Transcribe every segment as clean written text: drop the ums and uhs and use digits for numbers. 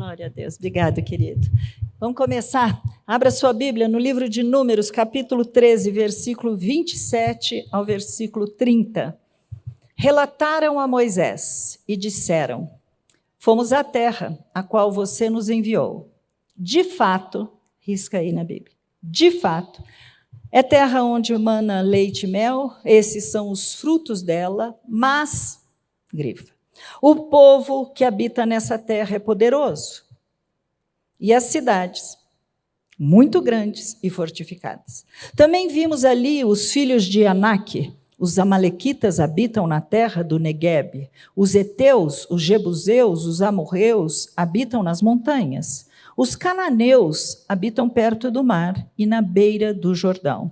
Glória a Deus. Obrigado, querido. Vamos começar? Abra sua Bíblia no livro de Números, capítulo 13, versículo 27 ao versículo 30. Relataram a Moisés e disseram: fomos à terra a qual você nos enviou. De fato, risca aí na Bíblia, de fato, é terra onde mana leite e mel, esses são os frutos dela, mas, grifa, o povo que habita nessa terra é poderoso, e as cidades, muito grandes e fortificadas. Também vimos ali os filhos de Anak. Os amalequitas habitam na terra do Neguebe. Os heteus, os jebuseus, os amorreus habitam nas montanhas. Os cananeus habitam perto do mar e na beira do Jordão.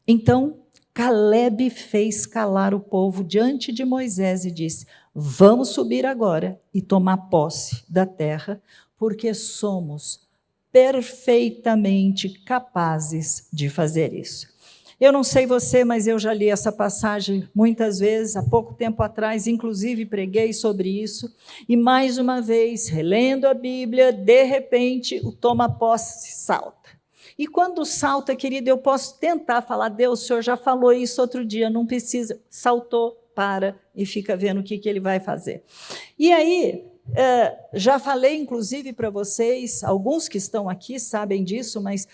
Então, Calebe fez calar o povo diante de Moisés e disse: vamos subir agora e tomar posse da terra, porque somos perfeitamente capazes de fazer isso. Eu não sei você, mas eu já li essa passagem muitas vezes, há pouco tempo atrás, inclusive preguei sobre isso, e mais uma vez, relendo a Bíblia, de repente, o toma posse salta. E quando salta, querido, eu posso tentar falar: Deus, o Senhor já falou isso outro dia, não precisa. Saltou, para e fica vendo o que ele vai fazer. E aí, já falei, inclusive, para vocês, alguns que estão aqui sabem disso, mas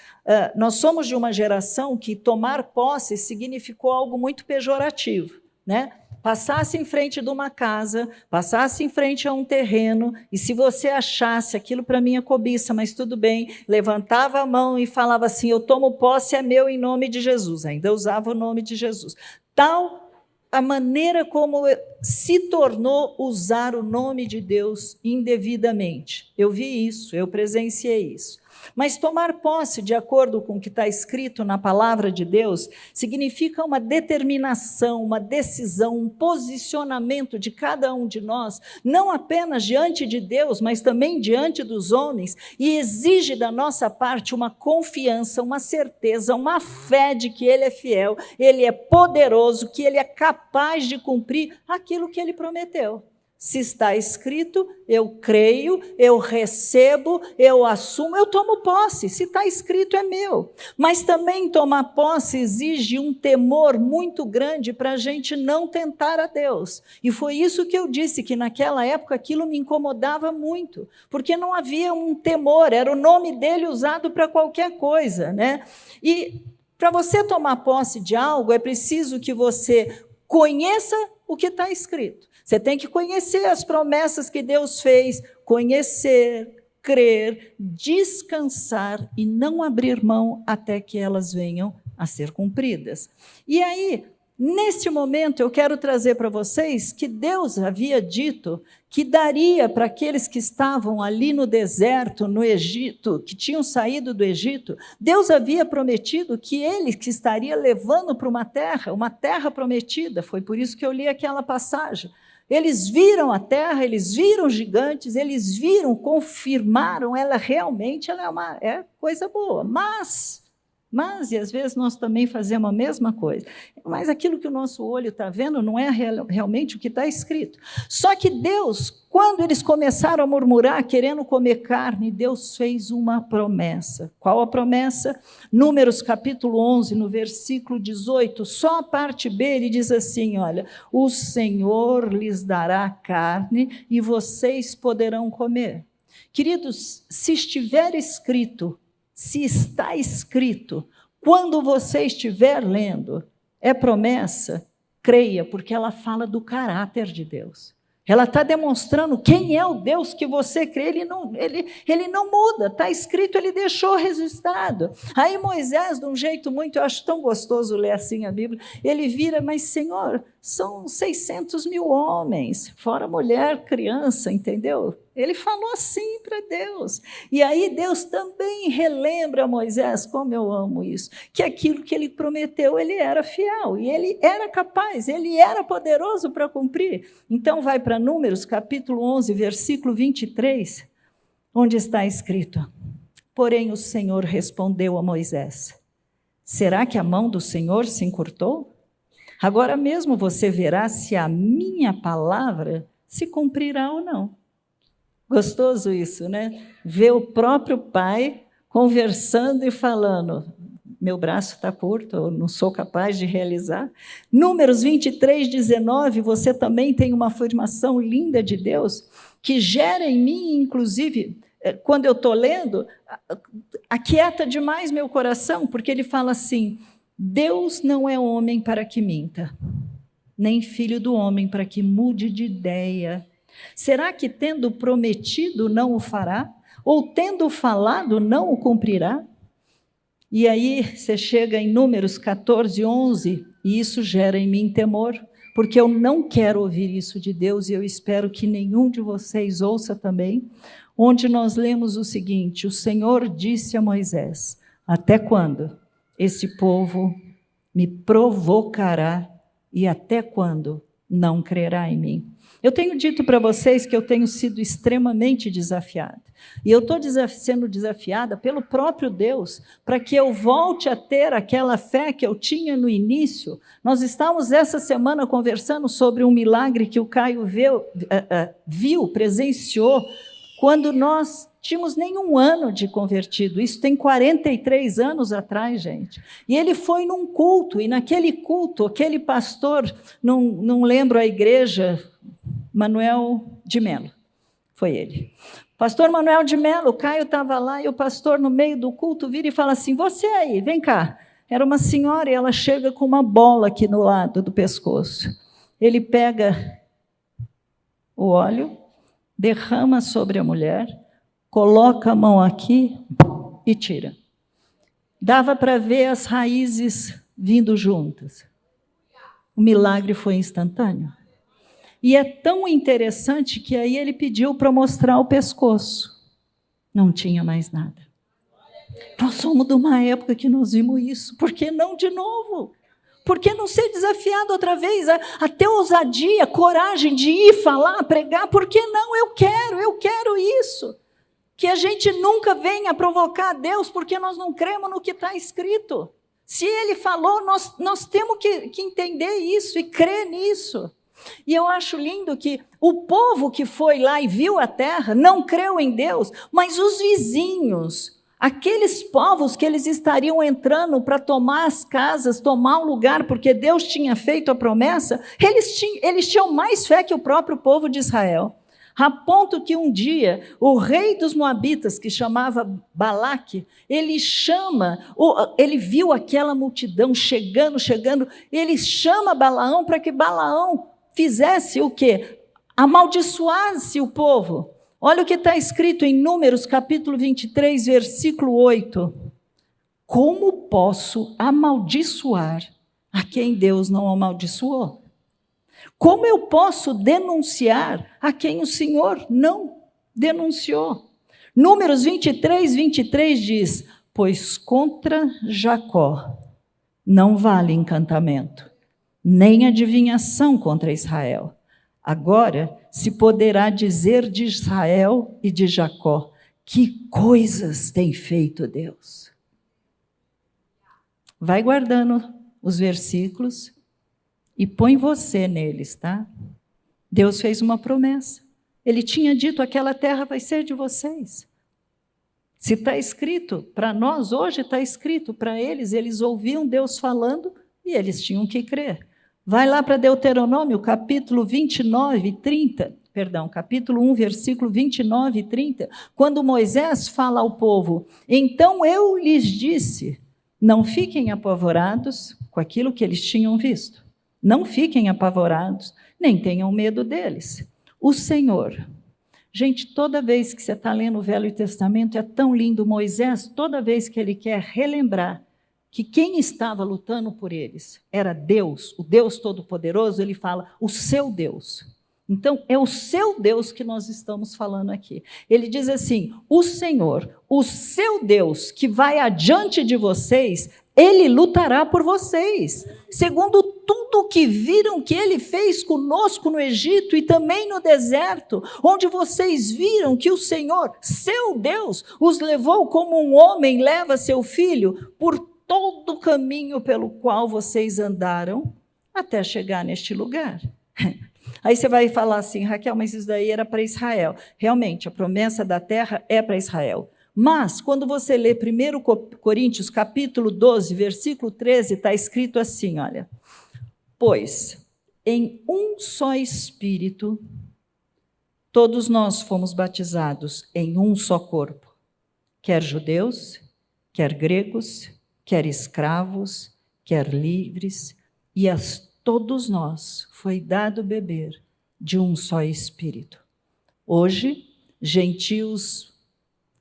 nós somos de uma geração que tomar posse significou algo muito pejorativo, né? Passasse em frente de uma casa, passasse em frente a um terreno, e se você achasse aquilo para mim é cobiça, mas tudo bem, levantava a mão e falava assim: eu tomo posse, é meu em nome de Jesus. Ainda usava o nome de Jesus. Tal a maneira como se tornou usar o nome de Deus indevidamente. Eu vi isso, eu presenciei isso. Mas tomar posse, de acordo com o que está escrito na palavra de Deus, significa uma determinação, uma decisão, um posicionamento de cada um de nós, não apenas diante de Deus, mas também diante dos homens, e exige da nossa parte uma confiança, uma certeza, uma fé de que Ele é fiel, Ele é poderoso, que Ele é capaz de cumprir aquilo que Ele prometeu. Se está escrito, eu creio, eu recebo, eu assumo, eu tomo posse. Se está escrito, é meu. Mas também tomar posse exige um temor muito grande para a gente não tentar a Deus. E foi isso que eu disse, que naquela época aquilo me incomodava muito, porque não havia um temor, era o nome dele usado para qualquer coisa, né? E para você tomar posse de algo, é preciso que você conheça o que está escrito. Você tem que conhecer as promessas que Deus fez, conhecer, crer, descansar e não abrir mão até que elas venham a ser cumpridas. E aí, neste momento, eu quero trazer para vocês que Deus havia dito que daria para aqueles que estavam ali no deserto, no Egito, que tinham saído do Egito, Deus havia prometido que Ele que estaria levando para uma terra prometida. Foi por isso que eu li aquela passagem. Eles viram a terra, eles viram gigantes, eles viram, confirmaram, ela realmente é coisa boa, mas, e às vezes nós também fazemos a mesma coisa, mas aquilo que o nosso olho está vendo não é realmente o que está escrito. Só que Deus, quando eles começaram a murmurar, querendo comer carne, Deus fez uma promessa. Qual a promessa? Números capítulo 11, no versículo 18, só a parte B, ele diz assim, olha: o Senhor lhes dará carne e vocês poderão comer. Queridos, se estiver escrito, se está escrito, quando você estiver lendo, é promessa, creia, porque ela fala do caráter de Deus. Ela está demonstrando quem é o Deus que você crê. Ele não muda, está escrito, ele deixou registrado. Aí Moisés, de um jeito muito, eu acho tão gostoso ler assim a Bíblia, ele vira: mas Senhor, são 600 mil homens, fora mulher, criança, entendeu? Ele falou assim para Deus. E aí Deus também relembra a Moisés, como eu amo isso, que aquilo que ele prometeu, ele era fiel, e ele era capaz, ele era poderoso para cumprir. Então vai para Números, capítulo 11, versículo 23, onde está escrito: porém o Senhor respondeu a Moisés: será que a mão do Senhor se encurtou? Agora mesmo você verá se a minha palavra se cumprirá ou não. Gostoso isso, né? Ver o próprio pai conversando e falando, meu braço está curto, eu não sou capaz de realizar. Números 23, 19, você também tem uma afirmação linda de Deus, que gera em mim, inclusive, quando eu estou lendo, aquieta demais meu coração, porque ele fala assim, Deus não é homem para que minta, nem filho do homem para que mude de ideia. Será que, tendo prometido, não o fará? Ou, tendo falado, não o cumprirá? E aí você chega em Números 14, 11, e isso gera em mim temor, porque eu não quero ouvir isso de Deus, e eu espero que nenhum de vocês ouça também, onde nós lemos o seguinte, o Senhor disse a Moisés, até quando esse povo me provocará, e até quando não crerá em mim? Eu tenho dito para vocês que eu tenho sido extremamente desafiada. E eu estou sendo desafiada pelo próprio Deus, para que eu volte a ter aquela fé que eu tinha no início. Nós estávamos essa semana conversando sobre um milagre que o Caio viu, presenciou, quando nós tínhamos nenhum ano de convertido. Isso tem 43 anos atrás, gente. E ele foi num culto, e naquele culto, aquele pastor, não lembro a igreja, Manuel de Melo, foi ele. Pastor Manuel de Melo, o Caio estava lá, e o pastor, no meio do culto, vira e fala assim, você aí, vem cá. Era uma senhora, e ela chega com uma bola aqui no lado do pescoço. Ele pega o óleo, derrama sobre a mulher, coloca a mão aqui e tira. Dava para ver as raízes vindo juntas. O milagre foi instantâneo. E é tão interessante que aí ele pediu para mostrar o pescoço. Não tinha mais nada. Nós somos de uma época que nós vimos isso. Por que não de novo? Por que não ser desafiado outra vez a ter ousadia, coragem de ir falar, pregar? Por que não? Eu quero isso. Que a gente nunca venha provocar Deus, porque nós não cremos no que está escrito. Se Ele falou, nós temos que entender isso e crer nisso. E eu acho lindo que o povo que foi lá e viu a terra não creu em Deus, mas os vizinhos, aqueles povos que eles estariam entrando para tomar as casas, tomar um lugar, porque Deus tinha feito a promessa, eles tinham mais fé que o próprio povo de Israel. A ponto que um dia, o rei dos Moabitas, que chamava Balaque, ele viu aquela multidão chegando, ele chama Balaão para que Balaão fizesse o quê? Amaldiçoasse o povo. Olha o que está escrito em Números, capítulo 23, versículo 8. Como posso amaldiçoar a quem Deus não amaldiçoou? Como eu posso denunciar a quem o Senhor não denunciou? Números 23, 23 diz, pois contra Jacó não vale encantamento, nem adivinhação contra Israel. Agora se poderá dizer de Israel e de Jacó, que coisas tem feito Deus. Vai guardando os versículos e põe você neles, tá? Deus fez uma promessa. Ele tinha dito, aquela terra vai ser de vocês. Se está escrito, para nós hoje está escrito, para eles ouviam Deus falando e eles tinham que crer. Vai lá para Deuteronômio, capítulo 29, 30, capítulo 1, versículo 29 e 30, quando Moisés fala ao povo, então eu lhes disse, não fiquem apavorados com aquilo que eles tinham visto, não fiquem apavorados, nem tenham medo deles. O Senhor, gente, toda vez que você está lendo o Velho Testamento, é tão lindo, Moisés, toda vez que ele quer relembrar que quem estava lutando por eles era Deus, o Deus Todo-Poderoso, ele fala, o seu Deus. Então, é o seu Deus que nós estamos falando aqui. Ele diz assim, o Senhor, o seu Deus, que vai adiante de vocês, ele lutará por vocês, segundo tudo o que viram que ele fez conosco no Egito e também no deserto, onde vocês viram que o Senhor, seu Deus, os levou como um homem leva seu filho por todo o caminho pelo qual vocês andaram até chegar neste lugar. Aí você vai falar assim, Raquel, mas isso daí era para Israel. Realmente, a promessa da terra é para Israel. Mas, quando você lê 1 Coríntios, capítulo 12, versículo 13, está escrito assim, olha. Pois, em um só Espírito, todos nós fomos batizados em um só corpo, quer judeus, quer gregos, quer escravos, quer livres, e a todos nós foi dado beber de um só Espírito. Hoje, gentios,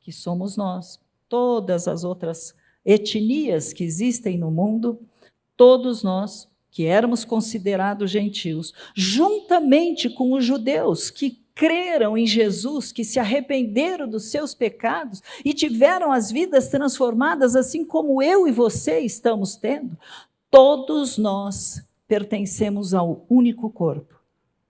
que somos nós, todas as outras etnias que existem no mundo, todos nós que éramos considerados gentios, juntamente com os judeus que creram em Jesus, que se arrependeram dos seus pecados e tiveram as vidas transformadas, assim como eu e você estamos tendo, todos nós pertencemos ao único corpo,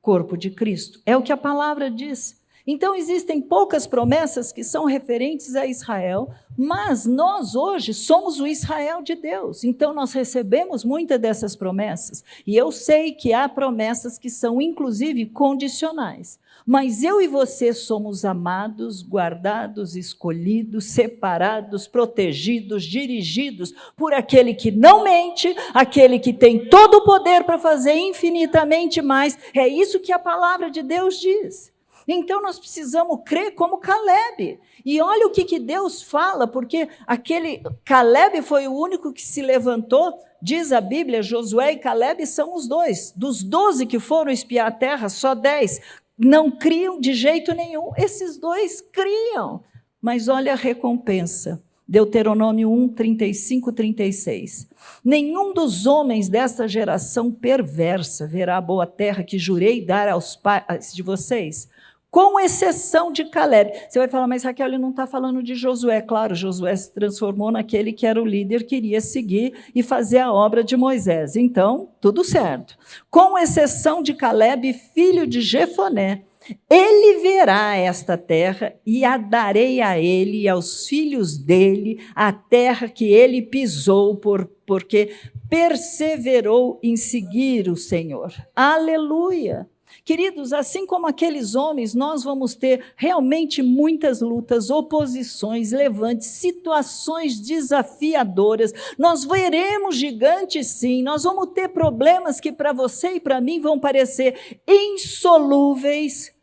corpo de Cristo. É o que a palavra diz. Então, existem poucas promessas que são referentes a Israel, mas nós hoje somos o Israel de Deus. Então, nós recebemos muitas dessas promessas. E eu sei que há promessas que são, inclusive, condicionais. Mas eu e você somos amados, guardados, escolhidos, separados, protegidos, dirigidos por aquele que não mente, aquele que tem todo o poder para fazer infinitamente mais. É isso que a palavra de Deus diz. Então, nós precisamos crer como Caleb. E olha o que Deus fala, porque aquele Caleb foi o único que se levantou, diz a Bíblia, Josué e Caleb são os dois. Dos 12 que foram espiar a terra, só 10 não criam de jeito nenhum. Esses dois criam. Mas olha a recompensa. Deuteronômio 1, 35, 36. Nenhum dos homens desta geração perversa verá a boa terra que jurei dar aos pais de vocês, com exceção de Caleb. Você vai falar, mas Raquel, ele não está falando de Josué. Claro, Josué se transformou naquele que era o líder, queria seguir e fazer a obra de Moisés. Então, tudo certo. Com exceção de Caleb, filho de Jefoné, ele verá esta terra e a darei a ele e aos filhos dele, a terra que ele pisou, porque perseverou em seguir o Senhor. Aleluia! Queridos, assim como aqueles homens, nós vamos ter realmente muitas lutas, oposições, levantes, situações desafiadoras. Nós veremos gigantes, sim. Nós vamos ter problemas que para você e para mim vão parecer insolúveis.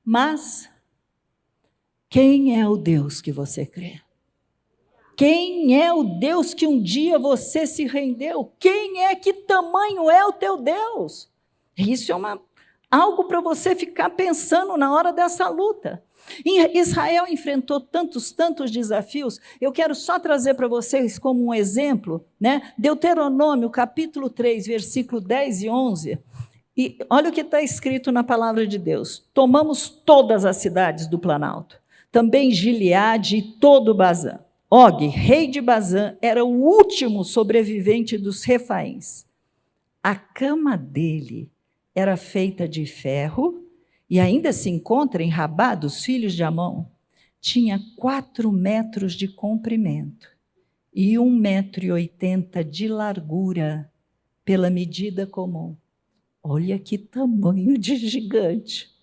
Mas quem é o Deus que você crê? Quem é o Deus que um dia você se rendeu? Que tamanho é o teu Deus? Isso é algo para você ficar pensando na hora dessa luta. Israel enfrentou tantos desafios. Eu quero só trazer para vocês como um exemplo, né? Deuteronômio, capítulo 3, versículo 10 e 11. E olha o que está escrito na palavra de Deus. Tomamos todas as cidades do Planalto, também Gileade e todo o Bazã. Og, rei de Bazã, era o último sobrevivente dos refaíns. A cama dele era feita de ferro e ainda se encontra em Rabá dos filhos de Amon. Tinha 4 metros de comprimento e 1,80 m de largura, pela medida comum. Olha que tamanho de gigante.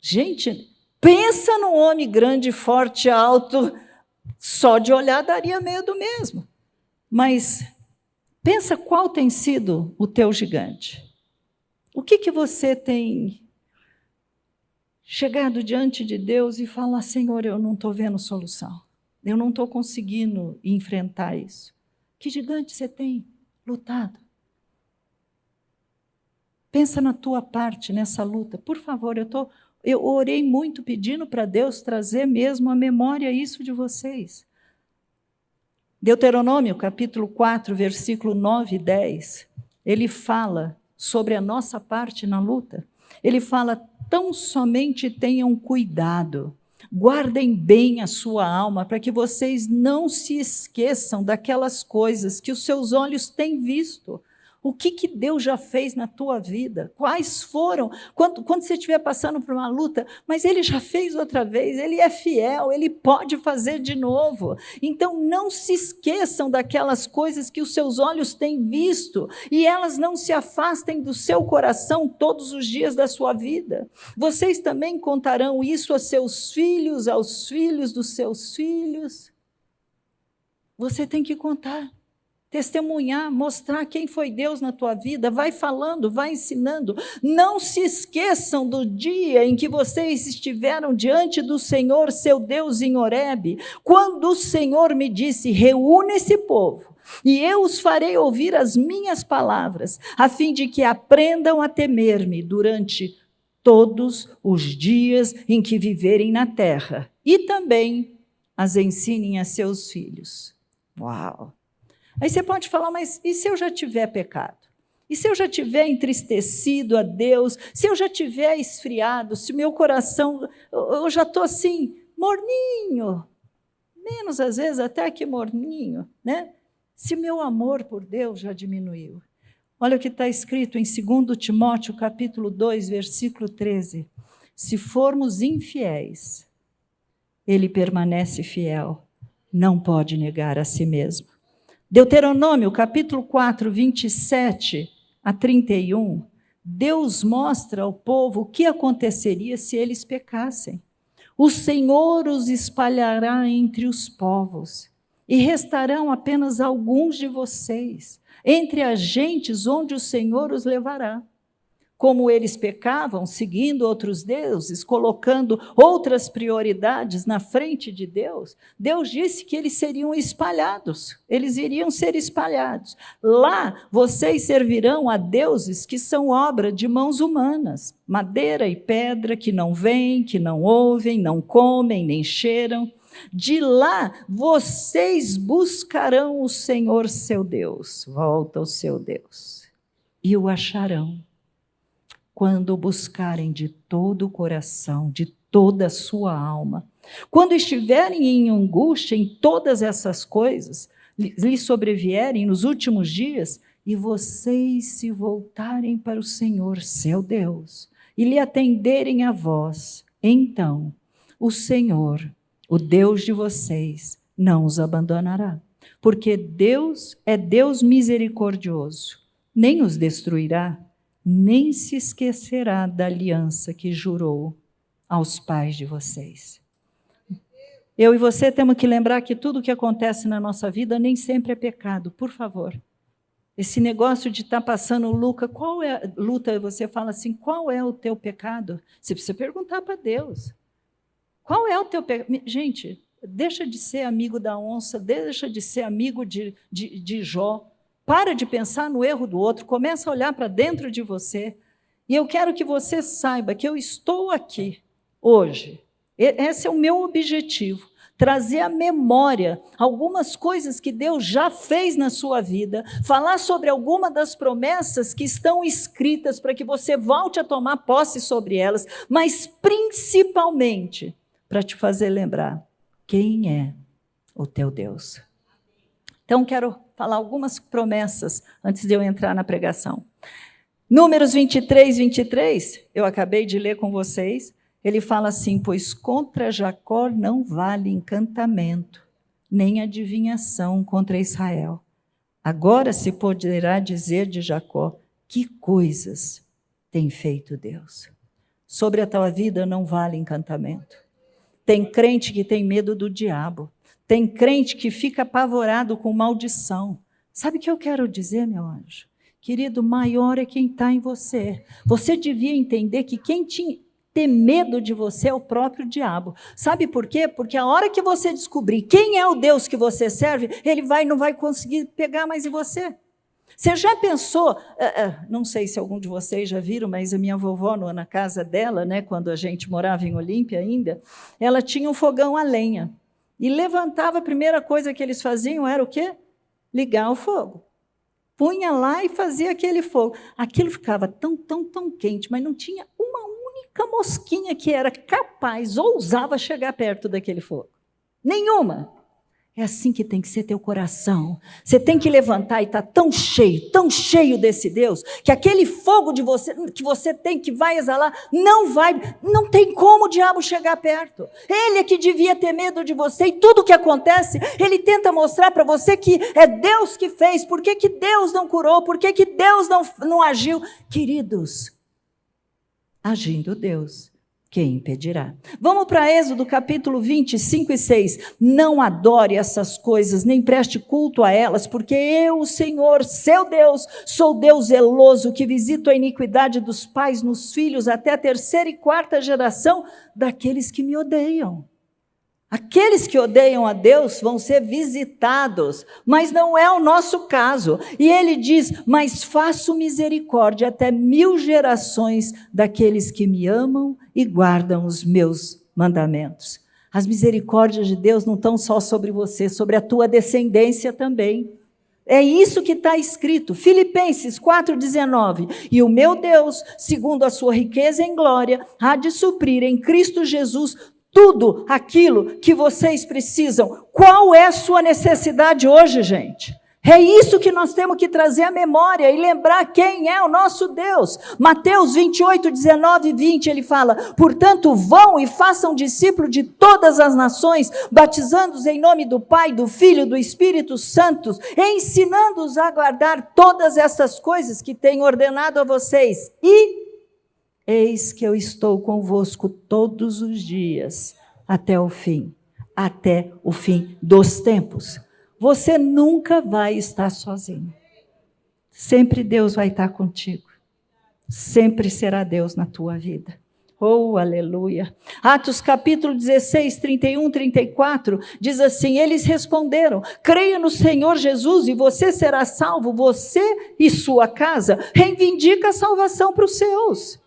Gente, pensa num homem grande, forte, alto, só de olhar daria medo mesmo. Mas pensa qual tem sido o teu gigante. O que você tem chegado diante de Deus e falar, Senhor, eu não estou vendo solução, eu não estou conseguindo enfrentar isso. Que gigante você tem lutado? Pensa na tua parte nessa luta. Por favor, eu orei muito pedindo para Deus trazer mesmo à memória isso de vocês. Deuteronômio, capítulo 4, versículo 9 e 10, ele fala sobre a nossa parte na luta. Ele fala, tão somente tenham cuidado, guardem bem a sua alma, para que vocês não se esqueçam daquelas coisas que os seus olhos têm visto, O que Deus já fez na tua vida? Quais foram? Quando você estiver passando por uma luta, mas Ele já fez outra vez, Ele é fiel, Ele pode fazer de novo. Então, não se esqueçam daquelas coisas que os seus olhos têm visto, e elas não se afastem do seu coração todos os dias da sua vida. Vocês também contarão isso a seus filhos, aos filhos dos seus filhos. Você tem que contar. Testemunhar, mostrar quem foi Deus na tua vida, vai falando, vai ensinando. Não se esqueçam do dia em que vocês estiveram diante do Senhor, seu Deus, em Horebe, quando o Senhor me disse: reúne esse povo, e eu os farei ouvir as minhas palavras, a fim de que aprendam a temer-me durante todos os dias em que viverem na terra, e também as ensinem a seus filhos. Uau! Aí você pode falar, mas e se eu já tiver pecado? E se eu já tiver entristecido a Deus? Se eu já tiver esfriado? Se o meu coração, eu já estou assim, morninho, menos às vezes até que morninho, né? Se meu amor por Deus já diminuiu. Olha o que está escrito em 2 Timóteo, capítulo 2, versículo 13. Se formos infiéis, Ele permanece fiel, não pode negar a si mesmo. Deuteronômio, capítulo 4, 27 a 31, Deus mostra ao povo o que aconteceria se eles pecassem. O Senhor os espalhará entre os povos, e restarão apenas alguns de vocês, entre as gentes onde o Senhor os levará. Como eles pecavam, seguindo outros deuses, colocando outras prioridades na frente de Deus, Deus disse que eles seriam espalhados, eles iriam ser espalhados. Lá, vocês servirão a deuses que são obra de mãos humanas, madeira e pedra, que não veem, que não ouvem, não comem, nem cheiram. De lá, vocês buscarão o Senhor seu Deus, volta ao seu Deus, e o acharão. Quando o buscarem de todo o coração, de toda a sua alma. Quando estiverem em angústia em todas essas coisas, lhes sobrevierem nos últimos dias, e vocês se voltarem para o Senhor, seu Deus, e lhe atenderem a vós, então o Senhor, o Deus de vocês, não os abandonará, porque Deus é Deus misericordioso, nem os destruirá, nem se esquecerá da aliança que jurou aos pais de vocês. Eu e você temos que lembrar que tudo o que acontece na nossa vida nem sempre é pecado, por favor. Esse negócio de estar passando luta, você fala assim, qual é o teu pecado? Você precisa perguntar para Deus. Qual é o teu pecado? Gente, deixa de ser amigo da onça, deixa de ser amigo de Jó. Para de pensar no erro do outro, começa a olhar para dentro de você. E eu quero que você saiba que eu estou aqui hoje. Esse é o meu objetivo, trazer à memória algumas coisas que Deus já fez na sua vida, falar sobre alguma das promessas que estão escritas para que você volte a tomar posse sobre elas, mas principalmente para te fazer lembrar quem é o teu Deus. Então, quero falar algumas promessas antes de eu entrar na pregação. Números 23, 23, eu acabei de ler com vocês, ele fala assim, pois contra Jacó não vale encantamento, nem adivinhação contra Israel. Agora se poderá dizer de Jacó, que coisas tem feito Deus. Sobre a tua vida não vale encantamento. Tem crente que tem medo do diabo. Tem crente que fica apavorado com maldição. Sabe o que eu quero dizer, meu anjo? Querido, maior é quem está em você. Você devia entender que quem tem medo de você é o próprio diabo. Sabe por quê? Porque a hora que você descobrir quem é o Deus que você serve, ele não vai conseguir pegar mais em você. Você já pensou, não sei se algum de vocês já viram, mas a minha vovó, na casa dela, né, quando a gente morava em Olímpia ainda, ela tinha um fogão a lenha. E levantava, a primeira coisa que eles faziam era o quê? Ligar o fogo. Punha lá e fazia aquele fogo. Aquilo ficava tão quente, mas não tinha uma única mosquinha que era capaz, ousava chegar perto daquele fogo. Nenhuma. É assim que tem que ser teu coração. Você tem que levantar e estar tão cheio desse Deus, que aquele fogo de você, que você tem, que vai exalar, não tem como o diabo chegar perto. Ele é que devia ter medo de você, e tudo que acontece, ele tenta mostrar para você que é Deus que fez. Por que Deus não curou? Por que Deus não agiu? Queridos, agindo Deus, quem impedirá? Vamos para Êxodo capítulo 25 e 6. Não adore essas coisas, nem preste culto a elas, porque eu, o Senhor, seu Deus, sou Deus zeloso, que visito a iniquidade dos pais nos filhos, até a 3ª e 4ª geração daqueles que me odeiam. Aqueles que odeiam a Deus vão ser visitados, mas não é o nosso caso. E ele diz, mas faço misericórdia até 1000 gerações daqueles que me amam e guardam os meus mandamentos. As misericórdias de Deus não estão só sobre você, sobre a tua descendência também. É isso que está escrito, Filipenses 4,19. E o meu Deus, segundo a sua riqueza em glória, há de suprir em Cristo Jesus tudo aquilo que vocês precisam. Qual é a sua necessidade hoje, gente? É isso que nós temos que trazer à memória e lembrar quem é o nosso Deus. Mateus 28, 19 e 20, ele fala, portanto, vão e façam discípulos de todas as nações, batizando-os em nome do Pai, do Filho, do Espírito Santo, ensinando-os a guardar todas essas coisas que tenho ordenado a vocês. E eis que eu estou convosco todos os dias, até o fim dos tempos. Você nunca vai estar sozinho. Sempre Deus vai estar contigo. Sempre será Deus na tua vida. Oh, aleluia. Atos capítulo 16, 31, 34, diz assim, eles responderam, creia no Senhor Jesus e você será salvo, você e sua casa. Reivindica a salvação para os seus.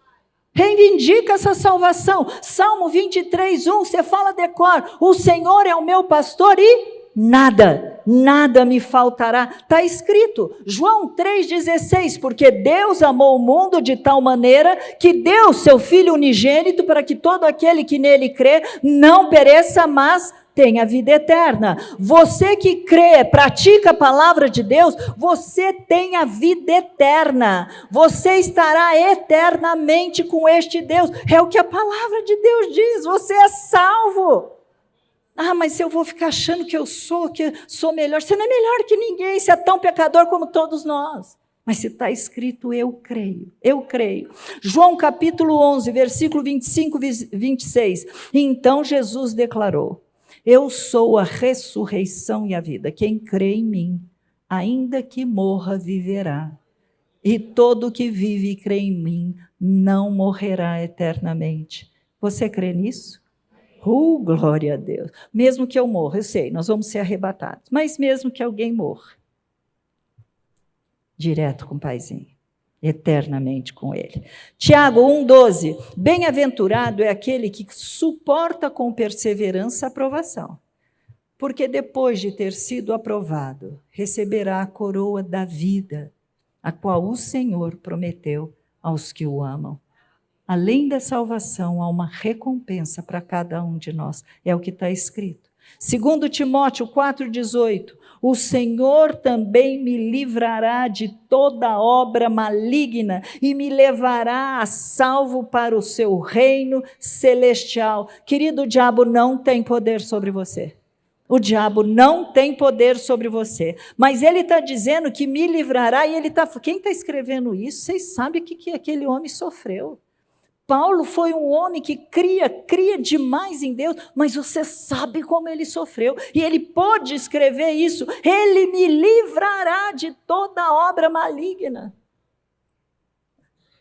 Reivindica essa salvação. Salmo 23, 1, você fala decor, o Senhor é o meu pastor e nada me faltará. Está escrito, João 3,16, porque Deus amou o mundo de tal maneira que deu seu Filho unigênito para que todo aquele que nele crê não pereça, mas tenha vida eterna. Você que crê, pratica a palavra de Deus, você tem a vida eterna. Você estará eternamente com este Deus. É o que a palavra de Deus diz, você é salvo. Ah, mas se eu vou ficar achando que sou melhor, você não é melhor que ninguém, você é tão pecador como todos nós. Mas se está escrito, eu creio. João capítulo 11, versículo 25 e 26. Então Jesus declarou, eu sou a ressurreição e a vida. Quem crê em mim, ainda que morra, viverá. E todo que vive e crê em mim, não morrerá eternamente. Você crê nisso? Glória a Deus. Mesmo que eu morra, eu sei, nós vamos ser arrebatados. Mas mesmo que alguém morra, direto com o Paizinho, eternamente com Ele. Tiago 1,12. Bem-aventurado é aquele que suporta com perseverança a aprovação, porque depois de ter sido aprovado, receberá a coroa da vida, a qual o Senhor prometeu aos que o amam. Além da salvação, há uma recompensa para cada um de nós. É o que está escrito. 2 Timóteo 4,18. O Senhor também me livrará de toda obra maligna e me levará a salvo para o seu reino celestial. Querido, o diabo não tem poder sobre você. O diabo não tem poder sobre você. Mas ele está dizendo que me livrará e quem está escrevendo isso, vocês sabem o que aquele homem sofreu. Paulo foi um homem que cria demais em Deus, mas você sabe como ele sofreu, e ele pôde escrever isso, ele me livrará de toda obra maligna.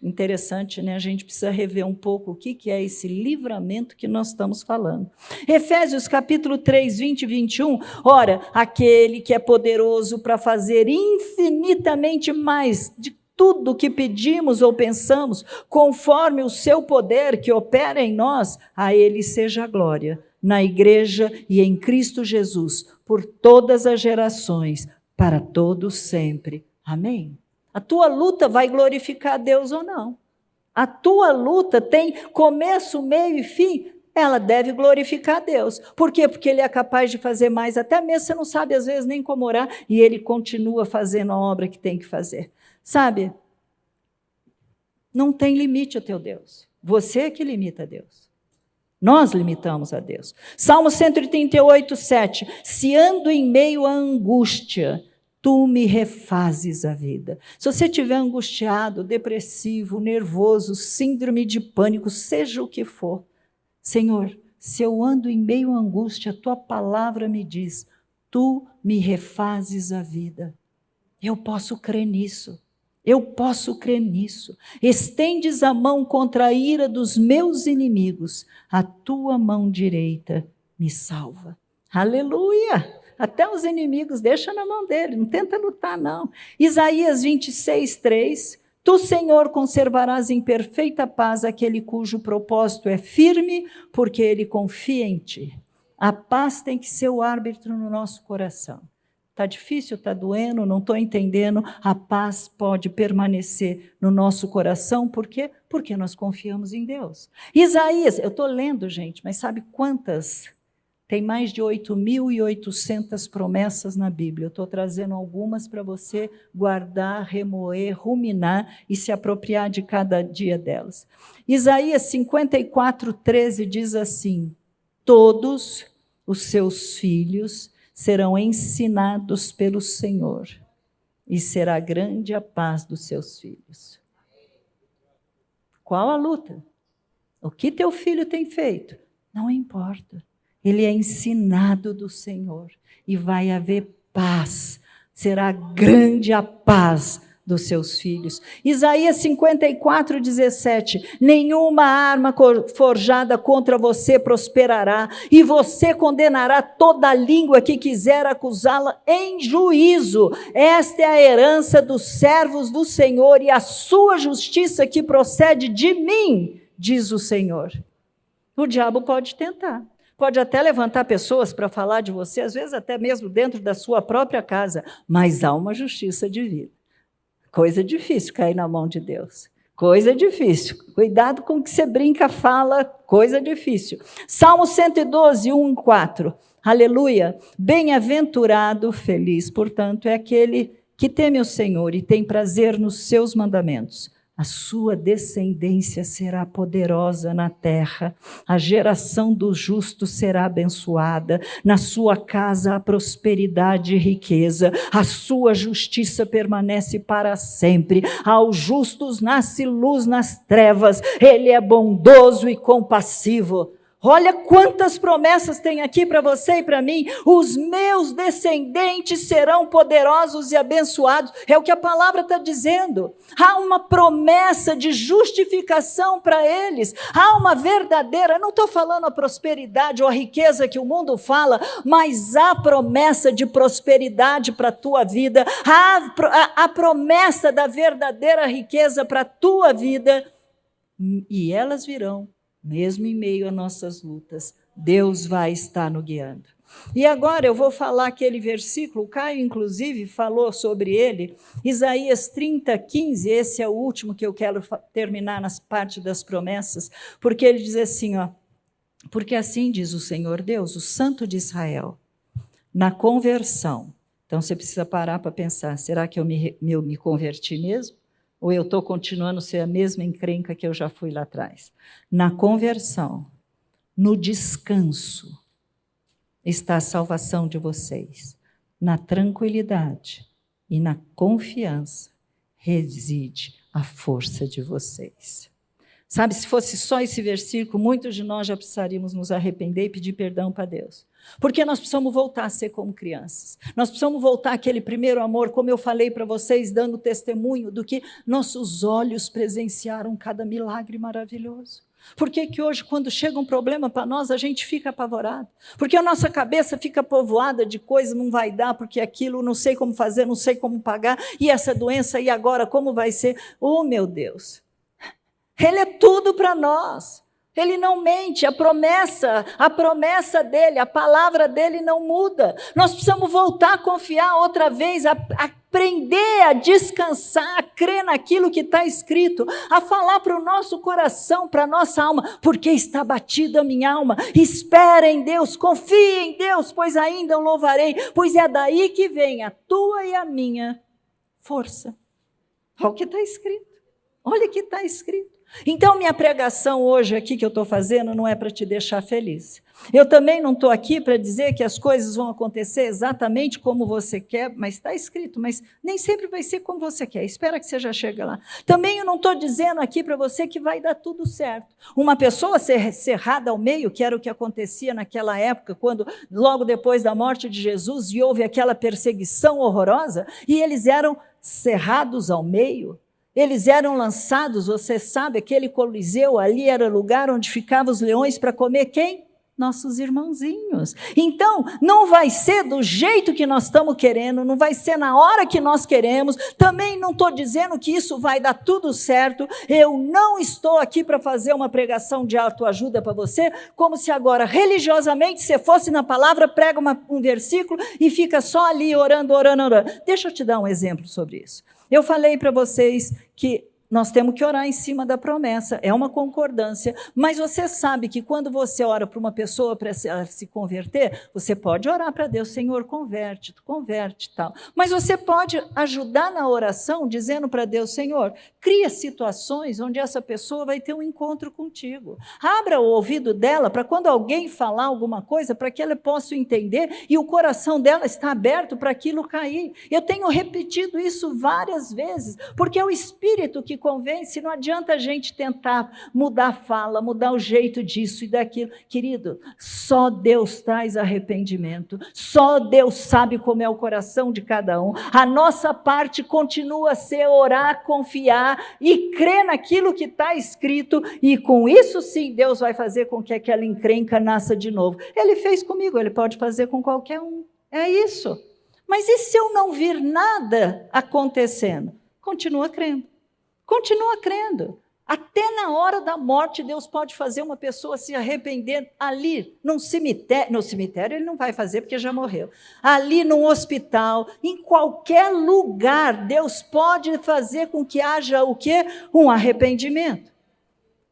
Interessante, né? A gente precisa rever um pouco o que é esse livramento que nós estamos falando. Efésios capítulo 3, 20 e 21, ora, aquele que é poderoso para fazer infinitamente mais de tudo que pedimos ou pensamos, conforme o seu poder que opera em nós, a ele seja a glória, na igreja e em Cristo Jesus, por todas as gerações, para todos sempre. Amém? A tua luta vai glorificar a Deus ou não? A tua luta tem começo, meio e fim? ela deve glorificar a Deus. Por quê? Porque Ele é capaz de fazer mais, até mesmo você não sabe às vezes nem como orar, e Ele continua fazendo a obra que tem que fazer. Sabe? Não tem limite ao teu Deus. Você é que limita a Deus. Nós limitamos a Deus. Salmo 138, 7. Se ando em meio à angústia, tu me refazes a vida. Se você estiver angustiado, depressivo, nervoso, síndrome de pânico, seja o que for, Senhor, se eu ando em meio à angústia, a tua palavra me diz, tu me refazes a vida. Eu posso crer nisso. Eu posso crer nisso. Estendes a mão contra a ira dos meus inimigos, a tua mão direita me salva. Aleluia! Até os inimigos, deixa na mão dele, não tenta lutar não. Isaías 26, 3, tu, Senhor, conservarás em perfeita paz aquele cujo propósito é firme, porque ele confia em ti. A paz tem que ser o árbitro no nosso coração. Está difícil, está doendo, não estou entendendo. A paz pode permanecer no nosso coração. Por quê? Porque nós confiamos em Deus. Isaías, eu estou lendo, gente, mas sabe quantas? Tem mais de 8.800 promessas na Bíblia. Eu estou trazendo algumas para você guardar, remoer, ruminar e se apropriar de cada dia delas. Isaías 54, 13 diz assim, todos os seus filhos serão ensinados pelo Senhor, e será grande a paz dos seus filhos. Qual a luta? O que teu filho tem feito? Não importa. Ele é ensinado do Senhor, e vai haver paz. Será grande a paz dos seus filhos. Isaías 54, 17. Nenhuma arma forjada contra você prosperará, e você condenará toda a língua que quiser acusá-la em juízo. Esta é a herança dos servos do Senhor, e a sua justiça que procede de mim, diz o Senhor. O diabo pode tentar. Pode até levantar pessoas para falar de você, às vezes até mesmo dentro da sua própria casa, mas há uma justiça divina. Coisa difícil cair na mão de Deus. Coisa difícil. Cuidado com o que você brinca, fala, coisa difícil. Salmo 112, 1, 4. Aleluia. Bem-aventurado, feliz, portanto, é aquele que teme o Senhor e tem prazer nos seus mandamentos. A sua descendência será poderosa na terra, a geração dos justos será abençoada, na sua casa há prosperidade e riqueza, a sua justiça permanece para sempre, aos justos nasce luz nas trevas, ele é bondoso e compassivo. Olha quantas promessas tem aqui para você e para mim. Os meus descendentes serão poderosos e abençoados. É o que a palavra está dizendo. Há uma promessa de justificação para eles. Há uma verdadeira, não estou falando a prosperidade ou a riqueza que o mundo fala, mas há promessa de prosperidade para a tua vida. Há a promessa da verdadeira riqueza para a tua vida. E elas virão. Mesmo em meio a nossas lutas, Deus vai estar nos guiando. E agora eu vou falar aquele versículo, o Caio inclusive falou sobre ele, Isaías 30, 15, esse é o último que eu quero terminar nas partes das promessas, porque ele diz assim, ó, porque assim diz o Senhor Deus, o Santo de Israel, na conversão. Então você precisa parar para pensar, será que eu me converti mesmo? Ou eu estou continuando a ser a mesma encrenca que eu já fui lá atrás? Na conversão, no descanso, está a salvação de vocês. Na tranquilidade e na confiança reside a força de vocês. Sabe, se fosse só esse versículo, muitos de nós já precisaríamos nos arrepender e pedir perdão para Deus. Porque nós precisamos voltar a ser como crianças. Nós precisamos voltar àquele primeiro amor, como eu falei para vocês, dando testemunho do que nossos olhos presenciaram cada milagre maravilhoso. Por que hoje, quando chega um problema para nós, a gente fica apavorado? Porque a nossa cabeça fica povoada de coisas, não vai dar, porque aquilo, não sei como fazer, não sei como pagar, e essa doença, e agora, como vai ser? Oh, meu Deus! Ele é tudo para nós. Ele não mente, a promessa dele, a palavra dele não muda. Nós precisamos voltar a confiar outra vez, a aprender a descansar, a crer naquilo que está escrito, a falar para o nosso coração, para a nossa alma, porque está batida a minha alma, espera em Deus, confia em Deus, pois ainda o louvarei, pois é daí que vem a tua e a minha força. Olha o que está escrito, olha o que está escrito. Então, minha pregação hoje aqui que eu estou fazendo não é para te deixar feliz. Eu também não estou aqui para dizer que as coisas vão acontecer exatamente como você quer, mas está escrito, mas nem sempre vai ser como você quer. Espera que você já chegue lá. Também eu não estou dizendo aqui para você que vai dar tudo certo. Uma pessoa ser cerrada ao meio, que era o que acontecia naquela época, quando logo depois da morte de Jesus e houve aquela perseguição horrorosa, e eles eram cerrados ao meio. Eles eram lançados, você sabe, aquele coliseu ali era lugar onde ficavam os leões para comer quem? Nossos irmãozinhos. Então, não vai ser do jeito que nós estamos querendo, não vai ser na hora que nós queremos, também não estou dizendo que isso vai dar tudo certo, eu não estou aqui para fazer uma pregação de autoajuda para você, como se agora, religiosamente, você fosse na palavra, prega um versículo e fica só ali orando. Deixa eu te dar um exemplo sobre isso. Eu falei para vocês que nós temos que orar em cima da promessa, é uma concordância, mas você sabe que quando você ora para uma pessoa para se converter, você pode orar para Deus, Senhor, converte tal. Mas você pode ajudar na oração dizendo para Deus, Senhor, cria situações onde essa pessoa vai ter um encontro contigo. Abra o ouvido dela para quando alguém falar alguma coisa, para que ela possa entender e o coração dela está aberto para aquilo cair. Eu tenho repetido isso várias vezes, porque é o Espírito que convence, não adianta a gente tentar mudar a fala, mudar o jeito disso e daquilo. Querido, só Deus traz arrependimento, só Deus sabe como é o coração de cada um. A nossa parte continua a ser orar, confiar e crer naquilo que está escrito, e com isso sim Deus vai fazer com que aquela encrenca nasça de novo. Ele fez comigo, ele pode fazer com qualquer um, é isso. Mas e se eu não vir nada acontecendo? Continua crendo. Continua crendo. Até na hora da morte, Deus pode fazer uma pessoa se arrepender ali, num cemitério. No cemitério ele não vai fazer porque já morreu. Ali num hospital, em qualquer lugar, Deus pode fazer com que haja o quê? Um arrependimento.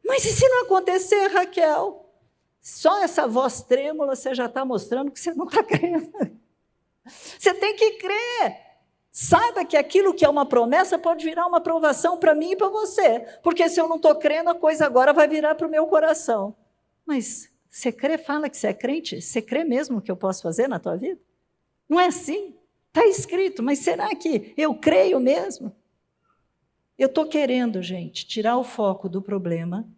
Mas e se não acontecer, Raquel? Só essa voz trêmula você já está mostrando que você não está crendo. Você tem que crer. Saiba que aquilo que é uma promessa pode virar uma provação para mim e para você, porque se eu não estou crendo, a coisa agora vai virar para o meu coração. Mas você crê, fala que você é crente? Você crê mesmo que eu posso fazer na tua vida? Não é assim? Está escrito, mas será que eu creio mesmo? Eu estou querendo, gente, tirar o foco do problema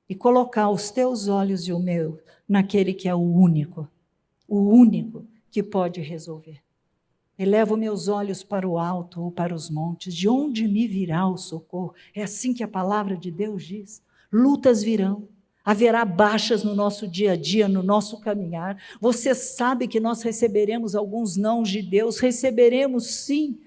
e colocar os teus olhos e o meu naquele que é o único que pode resolver. Elevo meus olhos para o alto ou para os montes, de onde me virá o socorro? É assim que a palavra de Deus diz. Lutas virão, haverá baixas no nosso dia a dia, no nosso caminhar. Você sabe que nós receberemos alguns nãos de Deus, receberemos sim.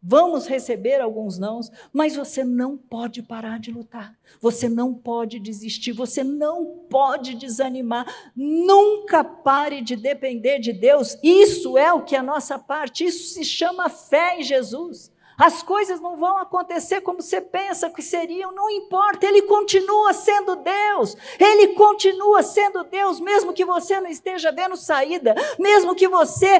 Vamos receber alguns nãos, mas você não pode parar de lutar, você não pode desistir, você não pode desanimar, nunca pare de depender de Deus, isso é o que é a nossa parte, isso se chama fé em Jesus. As coisas não vão acontecer como você pensa que seriam, não importa, Ele continua sendo Deus, Ele continua sendo Deus, mesmo que você não esteja vendo saída, mesmo que você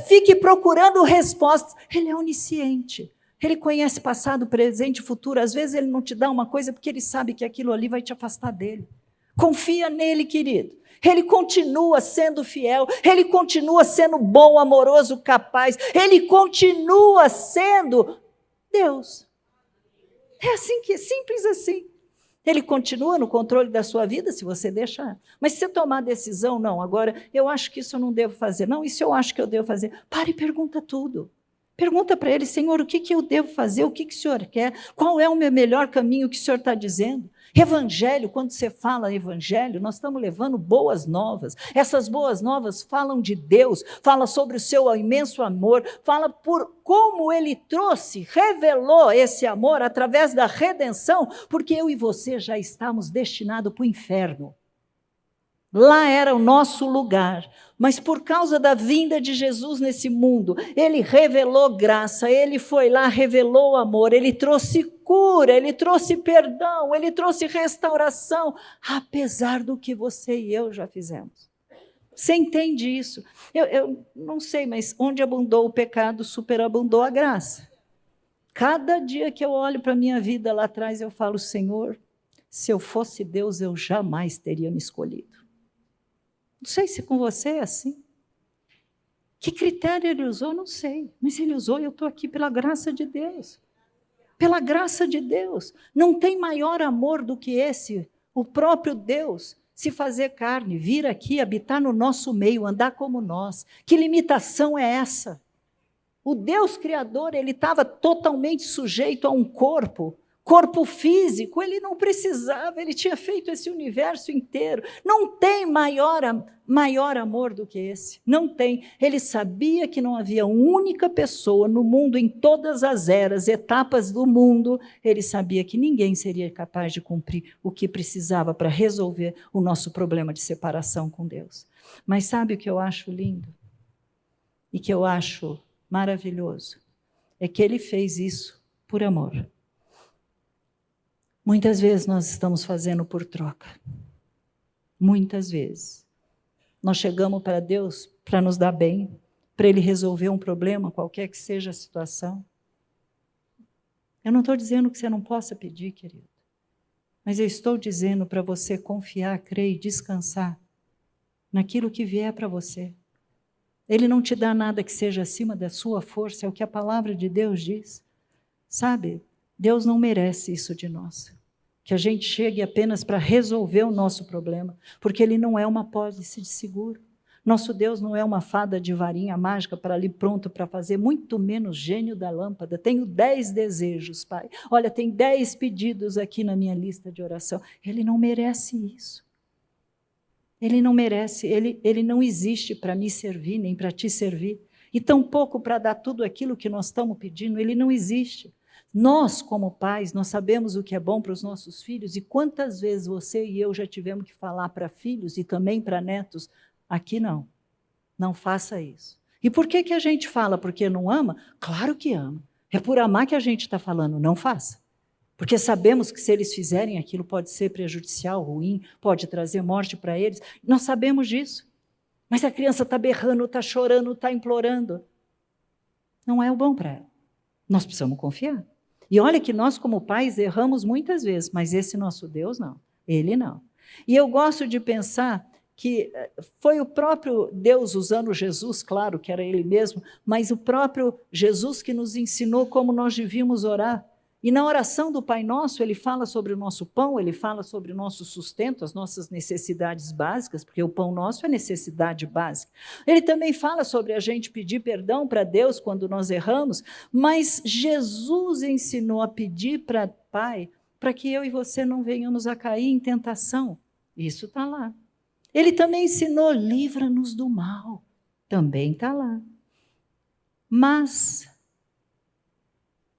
fique procurando respostas, Ele é onisciente, Ele conhece passado, presente e futuro, às vezes Ele não te dá uma coisa porque Ele sabe que aquilo ali vai te afastar dEle, confia nele, querido. Ele continua sendo fiel, Ele continua sendo bom, amoroso, capaz, Ele continua sendo Deus. É assim que, simples assim. Ele continua no controle da sua vida se você deixar. Mas se você tomar a decisão, não, agora eu acho que isso eu não devo fazer, não, isso eu acho que eu devo fazer, para e pergunta tudo. Pergunta para Ele, Senhor, o que eu devo fazer, o que o Senhor quer, qual é o meu melhor caminho que o Senhor está dizendo? Evangelho, quando você fala evangelho, nós estamos levando boas novas. Essas boas novas falam de Deus, fala sobre o seu imenso amor, fala por como Ele trouxe, revelou esse amor através da redenção, porque eu e você já estamos destinados para o inferno. Lá era o nosso lugar. Mas por causa da vinda de Jesus nesse mundo, ele revelou graça, ele foi lá, revelou amor, ele trouxe cura, ele trouxe perdão, ele trouxe restauração, apesar do que você e eu já fizemos. Você entende isso? Eu não sei, mas onde abundou o pecado, superabundou a graça. Cada dia que eu olho para a minha vida lá atrás, eu falo, Senhor, se eu fosse Deus, eu jamais teria me escolhido. Não sei se com você é assim. Que critério ele usou, não sei. Mas ele usou e eu estou aqui pela graça de Deus. Pela graça de Deus. Não tem maior amor do que esse. O próprio Deus se fazer carne, vir aqui, habitar no nosso meio, andar como nós. Que limitação é essa? O Deus Criador, ele estava totalmente sujeito a um corpo físico, ele não precisava, ele tinha feito esse universo inteiro. Não tem maior amor do que esse, não tem. Ele sabia que não havia única pessoa no mundo, em todas as eras, etapas do mundo, ele sabia que ninguém seria capaz de cumprir o que precisava para resolver o nosso problema de separação com Deus. Mas sabe o que eu acho lindo? E que eu acho maravilhoso? É que ele fez isso por amor. Muitas vezes nós estamos fazendo por troca. Muitas vezes. Nós chegamos para Deus para nos dar bem, para Ele resolver um problema, qualquer que seja a situação. Eu não estou dizendo que você não possa pedir, querido. Mas eu estou dizendo para você confiar, crer e descansar naquilo que vier para você. Ele não te dá nada que seja acima da sua força, é o que a palavra de Deus diz. Sabe? Deus não merece isso de nós, que a gente chegue apenas para resolver o nosso problema, porque Ele não é uma pólice de seguro. Nosso Deus não é uma fada de varinha mágica para ali pronto para fazer, muito menos gênio da lâmpada. Tenho 10 desejos, Pai. Olha, tem 10 pedidos aqui na minha lista de oração. Ele não merece isso. Ele não merece, ele não existe para me servir, nem para te servir. E tampouco para dar tudo aquilo que nós estamos pedindo, ele não existe. Nós, como pais, nós sabemos o que é bom para os nossos filhos, e quantas vezes você e eu já tivemos que falar para filhos e também para netos, aqui não faça isso. E por que a gente fala? Porque não ama? Claro que ama. É por amar que a gente está falando, não faça. Porque sabemos que se eles fizerem aquilo pode ser prejudicial, ruim, pode trazer morte para eles. Nós sabemos disso. Mas a criança está berrando, está chorando, está implorando. Não é o bom para ela. Nós precisamos confiar. E olha que nós, como pais, erramos muitas vezes, mas esse nosso Deus, não. Ele não. E eu gosto de pensar que foi o próprio Deus usando Jesus, claro que era Ele mesmo, mas o próprio Jesus que nos ensinou como nós devíamos orar. E na oração do Pai Nosso, ele fala sobre o nosso pão, ele fala sobre o nosso sustento, as nossas necessidades básicas, porque o pão nosso é necessidade básica. Ele também fala sobre a gente pedir perdão para Deus quando nós erramos, mas Jesus ensinou a pedir para o Pai, para que eu e você não venhamos a cair em tentação. Isso está lá. Ele também ensinou, livra-nos do mal. Também está lá. Mas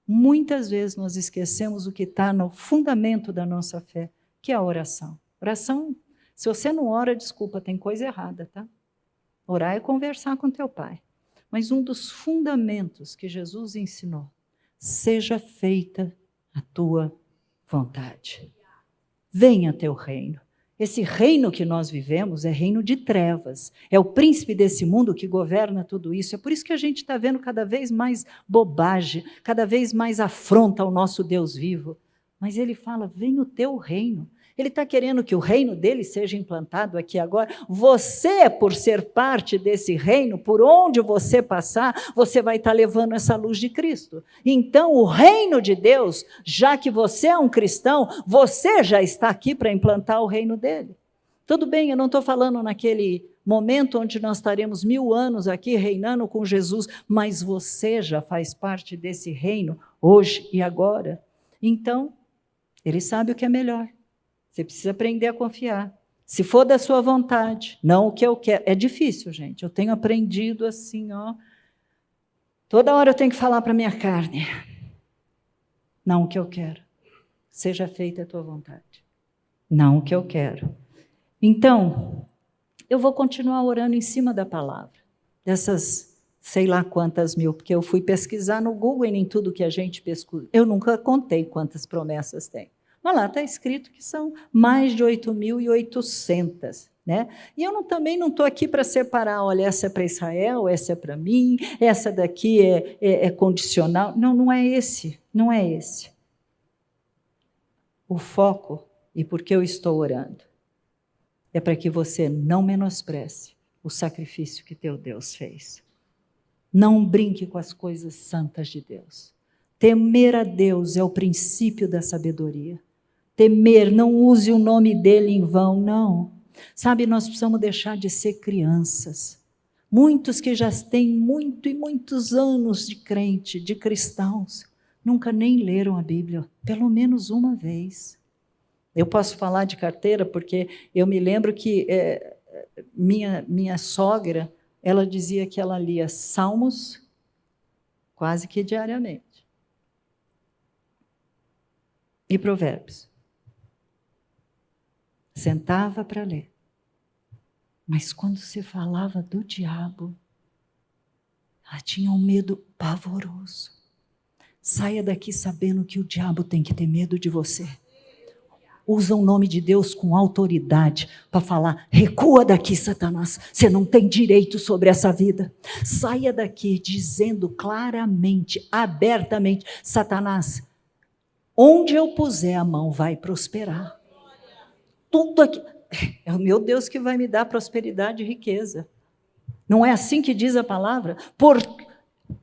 muitas vezes nós esquecemos o que está no fundamento da nossa fé, que é a oração. Oração, se você não ora, desculpa, tem coisa errada, tá? Orar é conversar com teu pai. Mas um dos fundamentos que Jesus ensinou, seja feita a tua vontade. Venha teu reino. Esse reino que nós vivemos é reino de trevas. É o príncipe desse mundo que governa tudo isso. É por isso que a gente está vendo cada vez mais bobagem, cada vez mais afronta ao nosso Deus vivo. Mas ele fala, vem o teu reino. Ele está querendo que o reino dele seja implantado aqui agora. Você, por ser parte desse reino, por onde você passar, você vai estar levando essa luz de Cristo. Então, o reino de Deus, já que você é um cristão, você já está aqui para implantar o reino dele. Tudo bem, eu não estou falando naquele momento onde nós estaremos 1000 anos aqui reinando com Jesus, mas você já faz parte desse reino hoje e agora. Então, ele sabe o que é melhor. Você precisa aprender a confiar. Se for da sua vontade, não o que eu quero. É difícil, gente. Eu tenho aprendido assim, ó. Toda hora eu tenho que falar para a minha carne. Não o que eu quero. Seja feita a tua vontade. Não o que eu quero. Então, eu vou continuar orando em cima da palavra, dessas sei lá quantas mil, porque eu fui pesquisar no Google e nem tudo que a gente pesquisa. Eu nunca contei quantas promessas tem. Mas lá está escrito que são mais de 8.800. Né? E eu também não estou aqui para separar, olha, essa é para Israel, essa é para mim, essa daqui é condicional. Não, não é esse, não é esse. O foco, e por que eu estou orando, é para que você não menospreze o sacrifício que teu Deus fez. Não brinque com as coisas santas de Deus. Temer a Deus é o princípio da sabedoria. Temer, não use o nome dele em vão, não. Sabe, nós precisamos deixar de ser crianças. Muitos que já têm muitos anos de crente, de cristãos, nunca nem leram a Bíblia, pelo menos uma vez. Eu posso falar de carteira porque eu me lembro que minha sogra, ela dizia que ela lia Salmos quase que diariamente. E Provérbios. Sentava para ler. Mas quando se falava do diabo, ela tinha um medo pavoroso. Saia daqui sabendo que o diabo tem que ter medo de você. Usa o nome de Deus com autoridade para falar, recua daqui, Satanás, você não tem direito sobre essa vida. Saia daqui dizendo claramente, abertamente, Satanás, onde eu puser a mão vai prosperar. Tudo aqui, é o meu Deus que vai me dar prosperidade e riqueza. Não é assim que diz a palavra?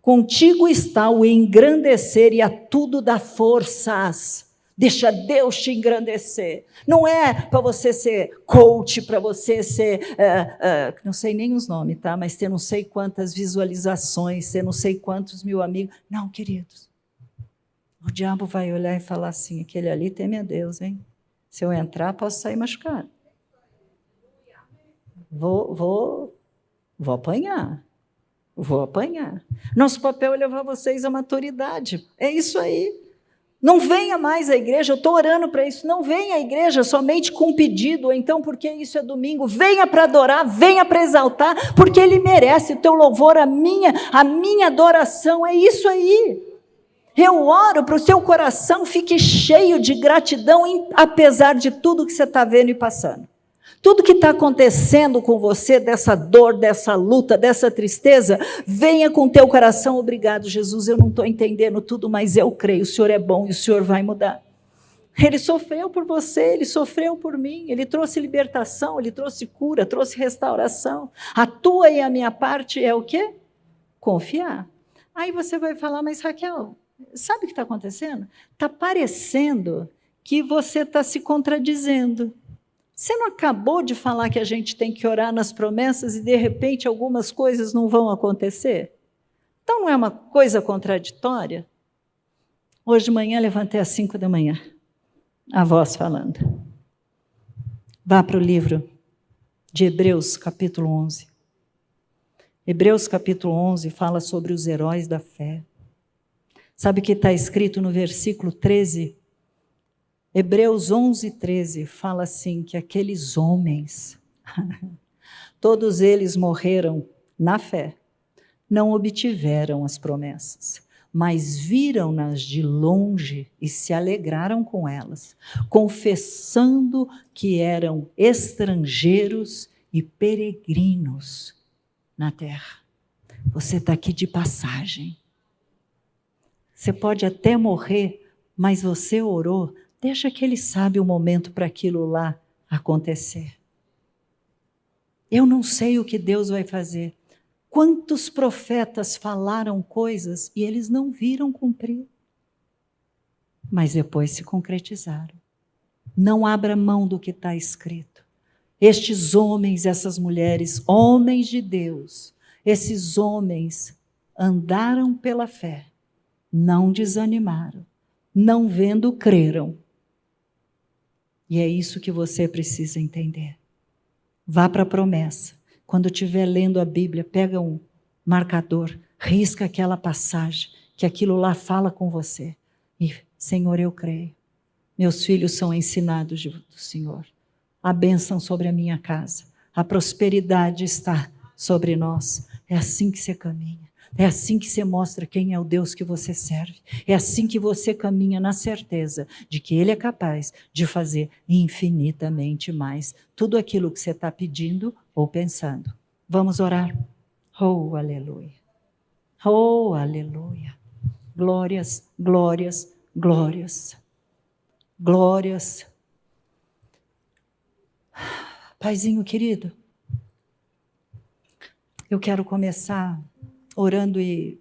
Contigo está o engrandecer e a tudo dá forças. Deixa Deus te engrandecer. Não é para você ser coach, para você ser, não sei nem os nomes, tá? Mas ter não sei quantas visualizações, ter não sei quantos mil amigos. Não, queridos. O diabo vai olhar e falar assim, aquele ali teme a Deus, hein? Se eu entrar, posso sair machucado. Vou apanhar. Vou apanhar. Nosso papel é levar vocês à maturidade. É isso aí. Não venha mais à igreja, eu estou orando para isso. Não venha à igreja somente com um pedido, ou então porque isso é domingo. Venha para adorar, venha para exaltar, porque Ele merece o teu louvor, a minha adoração. É isso aí. Eu oro para o seu coração fique cheio de gratidão, apesar de tudo que você está vendo e passando. Tudo que está acontecendo com você, dessa dor, dessa luta, dessa tristeza, venha com o teu coração, obrigado Jesus, eu não estou entendendo tudo, mas eu creio, o Senhor é bom e o Senhor vai mudar. Ele sofreu por você, Ele sofreu por mim, Ele trouxe libertação, Ele trouxe cura, trouxe restauração. A tua e a minha parte é o quê? Confiar. Aí você vai falar, mas Raquel, sabe o que está acontecendo? Está parecendo que você está se contradizendo. Você não acabou de falar que a gente tem que orar nas promessas e, de repente, algumas coisas não vão acontecer? Então, não é uma coisa contraditória? Hoje de manhã, levantei às 5 da manhã, a voz falando. Vá para o livro de Hebreus, capítulo 11. Hebreus, capítulo 11, fala sobre os heróis da fé. Sabe o que está escrito no versículo 13? Hebreus 11, 13, fala assim, que aqueles homens, todos eles morreram na fé, não obtiveram as promessas, mas viram-nas de longe e se alegraram com elas, confessando que eram estrangeiros e peregrinos na terra. Você está aqui de passagem. Você pode até morrer, mas você orou. Deixa que Ele sabe o momento para aquilo lá acontecer. Eu não sei o que Deus vai fazer. Quantos profetas falaram coisas e eles não viram cumprir? Mas depois se concretizaram. Não abra mão do que está escrito. Estes homens, essas mulheres, homens de Deus, esses homens andaram pela fé, não desanimaram, não vendo, creram. E é isso que você precisa entender. Vá para a promessa. Quando estiver lendo a Bíblia, pega um marcador, risca aquela passagem, que aquilo lá fala com você. E, Senhor, eu creio. Meus filhos são ensinados do Senhor. A bênção sobre a minha casa, a prosperidade está sobre nós. É assim que você caminha. É assim que você mostra quem é o Deus que você serve. É assim que você caminha na certeza de que Ele é capaz de fazer infinitamente mais tudo aquilo que você está pedindo ou pensando. Vamos orar? Oh, aleluia. Oh, aleluia. Glórias, glórias, glórias. Glórias. Paizinho querido, eu quero começar orando e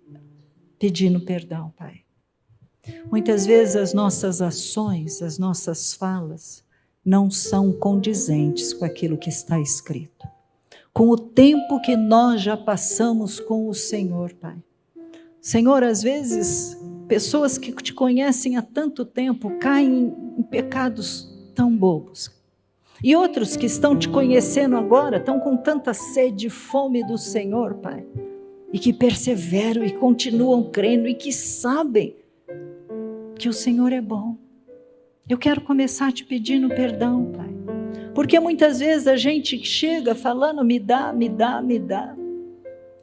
pedindo perdão, Pai. Muitas vezes as nossas ações, as nossas falas não são condizentes com aquilo que está escrito, com o tempo que nós já passamos com o Senhor, Pai. Senhor, às vezes, pessoas que te conhecem há tanto tempo caem em pecados tão bobos. E outros que estão te conhecendo agora estão com tanta sede e fome do Senhor, Pai. E que perseveram e continuam crendo e que sabem que o Senhor é bom. Eu quero começar te pedindo perdão, Pai. Porque muitas vezes a gente chega falando, me dá, me dá, me dá.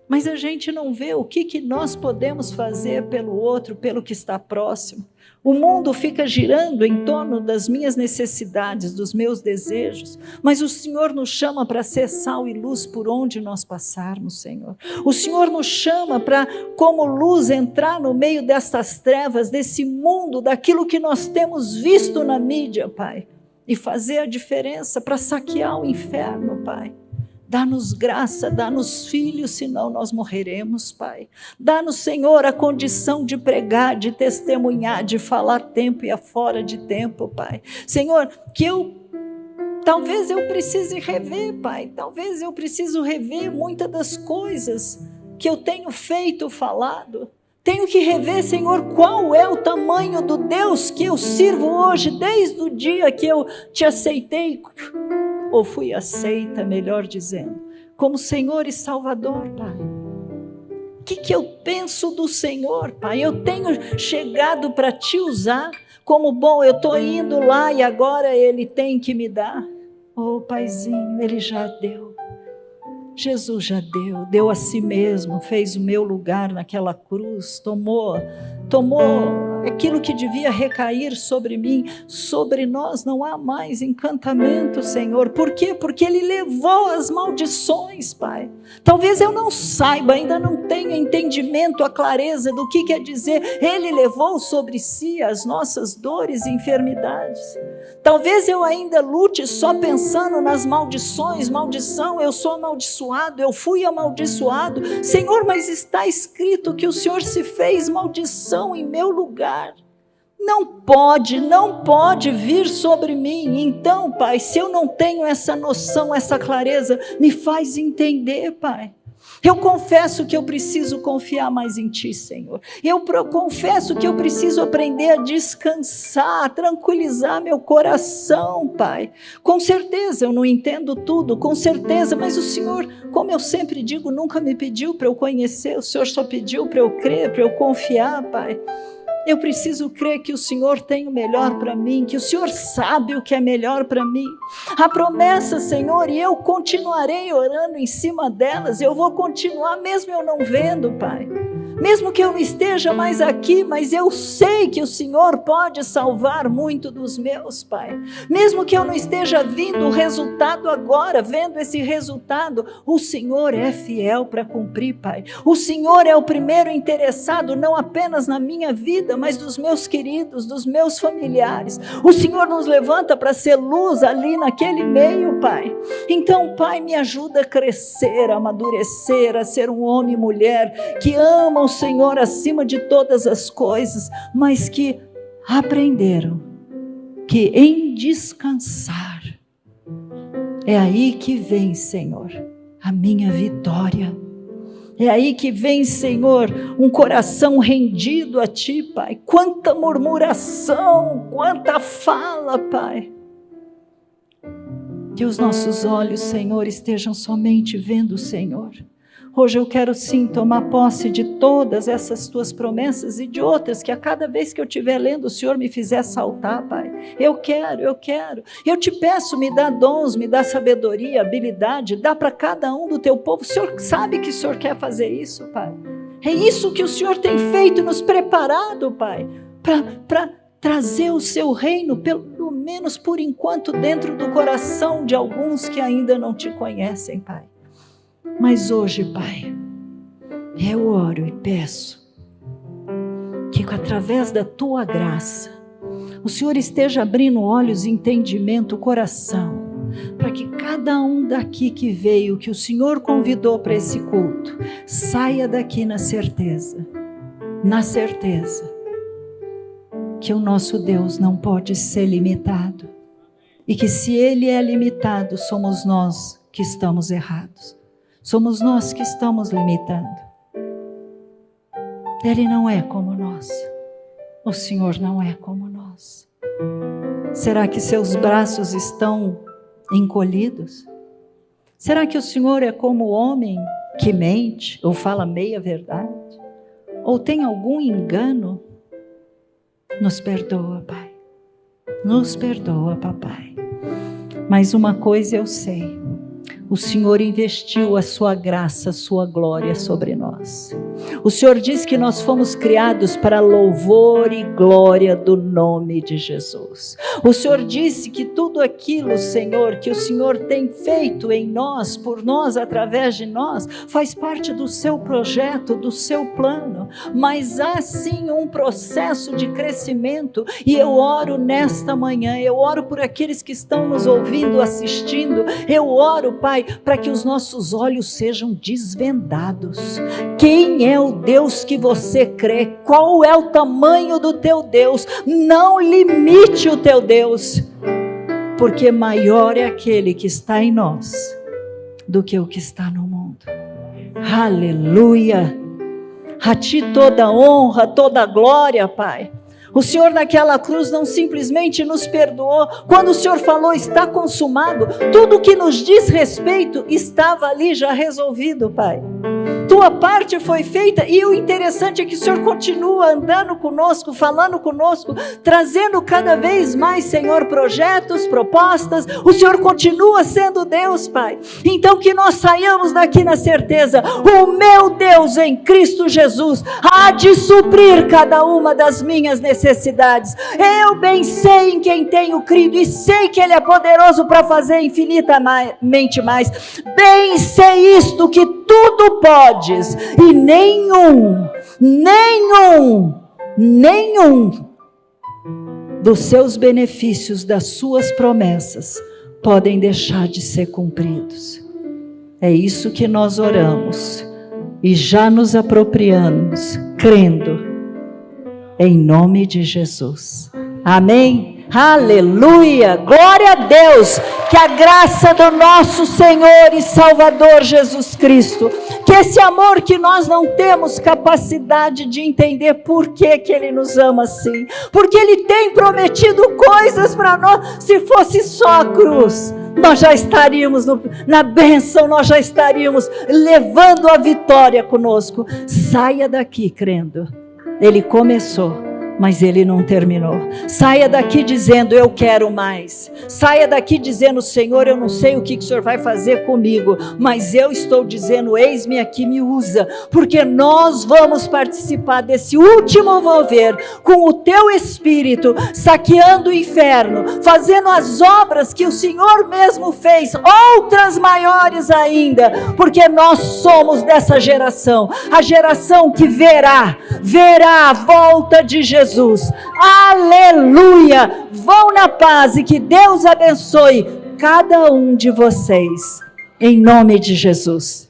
Mas a gente não vê o que nós podemos fazer pelo outro, pelo que está próximo. O mundo fica girando em torno das minhas necessidades, dos meus desejos, mas o Senhor nos chama para ser sal e luz por onde nós passarmos, Senhor. O Senhor nos chama para, como luz, entrar no meio destas trevas, desse mundo, daquilo que nós temos visto na mídia, Pai, e fazer a diferença para saquear o inferno, Pai. Dá-nos graça, dá-nos filhos, senão nós morreremos, Pai. Dá-nos, Senhor, a condição de pregar, de testemunhar, de falar tempo e afora de tempo, Pai. Senhor, talvez eu precise rever, Pai. Talvez eu preciso rever muitas das coisas que eu tenho feito, falado. Tenho que rever, Senhor, qual é o tamanho do Deus que eu sirvo hoje, desde o dia que eu te aceitei, ou fui aceita, melhor dizendo, como Senhor e Salvador, Pai. O que eu penso do Senhor, Pai? Eu tenho chegado para te usar como bom, eu estou indo lá e agora Ele tem que me dar. Oh, Paizinho, Ele já deu. Jesus já deu a si mesmo, fez o meu lugar naquela cruz, tomou aquilo que devia recair sobre mim, sobre nós não há mais encantamento, Senhor. Por quê? Porque Ele levou as maldições, Pai. Talvez eu não saiba, ainda não tenha entendimento, a clareza do que quer dizer, Ele levou sobre si as nossas dores e enfermidades. Talvez eu ainda lute só pensando nas maldições, maldição, eu sou amaldiçoado, eu fui amaldiçoado. Senhor, mas está escrito que o Senhor se fez maldição em meu lugar. Não pode vir sobre mim. Então, Pai, se eu não tenho essa noção, essa clareza, me faz entender, Pai. Eu confesso que eu preciso confiar mais em Ti, Senhor. Eu confesso que eu preciso aprender a descansar, a tranquilizar meu coração, Pai. Com certeza eu não entendo tudo, com certeza, mas o Senhor, como eu sempre digo, nunca me pediu para eu conhecer, o Senhor só pediu para eu crer, para eu confiar, Pai. Eu preciso crer que o Senhor tem o melhor para mim, que o Senhor sabe o que é melhor para mim. A promessa, Senhor, e eu continuarei orando em cima delas, eu vou continuar mesmo eu não vendo, Pai. Mesmo que eu não esteja mais aqui, mas eu sei que o Senhor pode salvar muito dos meus, Pai. Mesmo que eu não esteja vendo o resultado agora, vendo esse resultado, o Senhor é fiel para cumprir, Pai. O Senhor é o primeiro interessado, não apenas na minha vida, mas dos meus queridos, dos meus familiares. O Senhor nos levanta para ser luz ali naquele meio, Pai. Então, Pai, me ajuda a crescer, a amadurecer, a ser um homem e mulher que amam o Senhor acima de todas as coisas, mas que aprenderam que em descansar é aí que vem, Senhor, a minha vitória. É aí que vem, Senhor, um coração rendido a Ti, Pai. Quanta murmuração, quanta fala, Pai. Que os nossos olhos, Senhor, estejam somente vendo o Senhor. Hoje eu quero sim tomar posse de todas essas tuas promessas e de outras que a cada vez que eu estiver lendo o Senhor me fizer saltar, Pai. Eu quero. Eu te peço, me dá dons, me dá sabedoria, habilidade, dá para cada um do teu povo. O Senhor sabe que o Senhor quer fazer isso, Pai. É isso que o Senhor tem feito, nos preparado, Pai, para trazer o seu reino, pelo menos por enquanto, dentro do coração de alguns que ainda não te conhecem, Pai. Mas hoje, Pai, eu oro e peço que através da tua graça, o Senhor esteja abrindo olhos, entendimento, coração, para que cada um daqui que veio, que o Senhor convidou para esse culto, saia daqui na certeza que o nosso Deus não pode ser limitado, e que se Ele é limitado, somos nós que estamos errados. Somos nós que estamos limitando. Ele não é como nós. O Senhor não é como nós. Será que seus braços estão encolhidos? Será que o Senhor é como o homem que mente ou fala meia verdade? Ou tem algum engano? Nos perdoa, Pai. Nos perdoa, Papai. Mas uma coisa eu sei. O Senhor investiu a sua graça, a sua glória sobre nós. O Senhor diz que nós fomos criados para louvor e glória do nome de Jesus. O Senhor disse que tudo aquilo, Senhor, que o Senhor tem feito em nós, por nós, através de nós, faz parte do seu projeto, do seu plano. Mas há sim um processo de crescimento, e eu oro nesta manhã, eu oro por aqueles que estão nos ouvindo, assistindo, eu oro, Pai, para que os nossos olhos sejam desvendados. Quem é o Deus que você crê? Qual é o tamanho do teu Deus? Não limite o teu Deus, porque maior é aquele que está em nós do que o que está no mundo. Aleluia! A ti toda honra, toda glória, Pai. O Senhor naquela cruz não simplesmente nos perdoou. Quando o Senhor falou, está consumado, tudo que nos diz respeito estava ali já resolvido, Pai. Tua parte foi feita, e o interessante é que o Senhor continua andando conosco, falando conosco, trazendo cada vez mais, Senhor, projetos, propostas. O Senhor continua sendo Deus, Pai. Então que nós saiamos daqui na certeza, o meu Deus em Cristo Jesus há de suprir cada uma das minhas necessidades. Eu bem sei em quem tenho crido, e sei que Ele é poderoso para fazer infinitamente mais. Bem sei isto, que tudo podes, e nenhum dos seus benefícios, das suas promessas, podem deixar de ser cumpridos. É isso que nós oramos e já nos apropriamos, crendo em nome de Jesus. Amém? Aleluia, glória a Deus, que a graça do nosso Senhor e Salvador Jesus Cristo, que esse amor que nós não temos capacidade de entender por que Ele nos ama assim, porque Ele tem prometido coisas para nós. Se fosse só a cruz, nós já estaríamos na bênção, nós já estaríamos levando a vitória conosco. Saia daqui crendo, Ele começou, mas Ele não terminou. Saia daqui dizendo, eu quero mais. Saia daqui dizendo, Senhor, eu não sei o que o Senhor vai fazer comigo, mas eu estou dizendo, eis-me aqui, me usa, porque nós vamos participar desse último mover com o teu Espírito, saqueando o inferno, fazendo as obras que o Senhor mesmo fez, outras maiores ainda, porque nós somos dessa geração, a geração que verá a volta de Jesus. Aleluia! Vão na paz e que Deus abençoe cada um de vocês, em nome de Jesus.